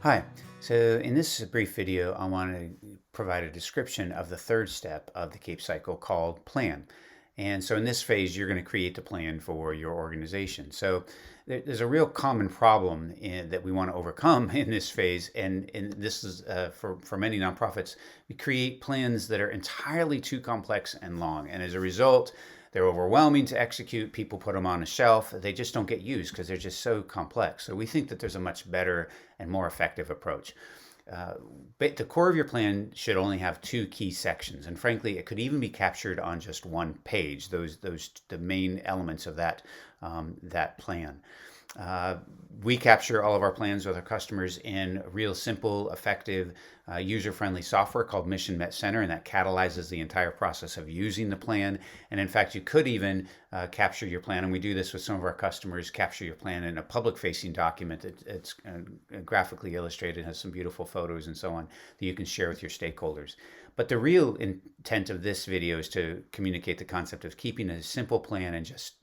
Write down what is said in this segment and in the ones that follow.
Hi. So in this brief video, I want to provide a description of the third step of the CAPE cycle called plan. And so in this phase, you're going to create the plan for your organization. So there's a real common problem that we want to overcome in this phase. And this is for many nonprofits, we create plans that are entirely too complex and long. And as a result, they're overwhelming to execute. People put them on a shelf. They just don't get used because they're just so complex. So we think that there's a much better and more effective approach. But the core of your plan should only have two key sections, and frankly, it could even be captured on just one page. Those the main elements of that plan. Uh, we capture all of our plans with our customers in real simple, effective, user-friendly software called Mission Met Center, and that catalyzes the entire process of using the plan. And in fact, you could even capture your plan, and we do this with some of our customers, capture your plan in a public-facing document. It's graphically illustrated, has some beautiful photos and so on that you can share with your stakeholders. But the real intent of this video is to communicate the concept of keeping a simple plan in just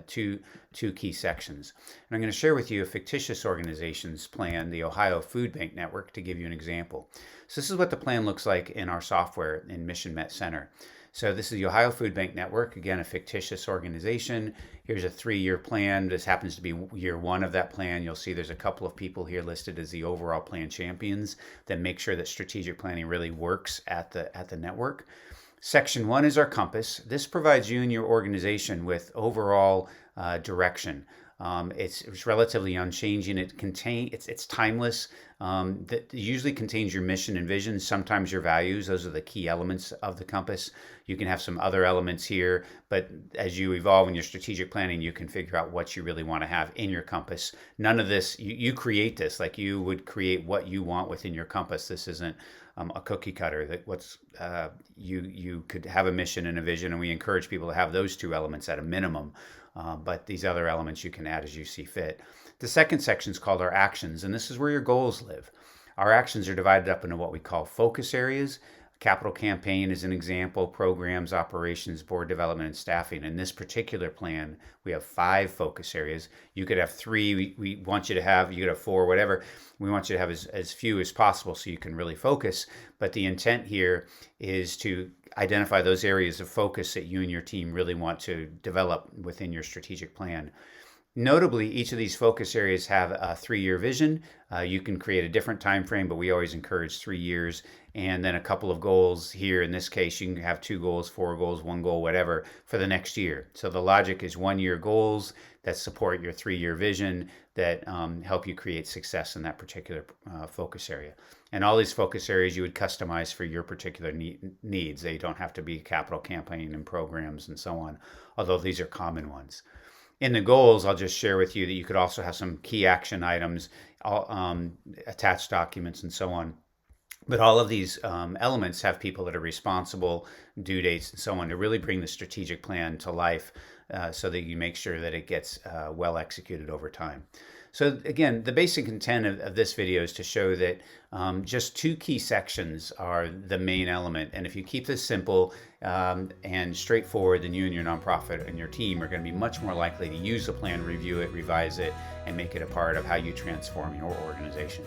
two key sections. And I'm going to share with you a fictitious organization's plan, the Ohio Food Bank Network, to give you an example. So this is what the plan looks like in our software in Mission Met Center. So this is the Ohio Food Bank Network, again, a fictitious organization. Here's a 3-year plan. This happens to be year 1 of that plan. You'll see there's a couple of people here listed as the overall plan champions that make sure that strategic planning really works at the network. Section 1 is our compass. This provides you and your organization with overall direction. It's relatively unchanging. It's timeless. That usually contains your mission and vision, sometimes your values. Those are the key elements of the compass. You can have some other elements here, but as you evolve in your strategic planning, you can figure out what you really want to have in your compass. None of this, you create this, like you would create what you want within your compass. This isn't a cookie cutter. You could have a mission and a vision, and we encourage people to have those two elements at a minimum. But these other elements you can add as you see fit. The second section is called our actions, and this is where your goals live. Our actions are divided up into what we call focus areas. Capital campaign is an example, programs, operations, board development, and staffing. In this particular plan, we have 5 focus areas. You could have 3. We want you to have, you could have 4, whatever. We want you to have as few as possible so you can really focus. But the intent here is to identify those areas of focus that you and your team really want to develop within your strategic plan. Notably, each of these focus areas have a 3-year vision. You can create a different time frame, but we always encourage 3 years, and then a couple of goals here. In this case, you can have 2 goals, 4 goals, 1 goal, whatever, for the next year. So the logic is 1-year goals that support your 3-year vision that help you create success in that particular focus area. And all these focus areas you would customize for your particular needs. They don't have to be capital campaign and programs and so on, although these are common ones. In the goals, I'll just share with you that you could also have some key action items, attached documents, and so on. But all of these elements have people that are responsible, due dates, and so on to really bring the strategic plan to life so that you make sure that it gets well executed over time. So again, the basic intent of this video is to show that just 2 key sections are the main element. And if you keep this simple and straightforward, then you and your nonprofit and your team are going to be much more likely to use the plan, review it, revise it, and make it a part of how you transform your organization.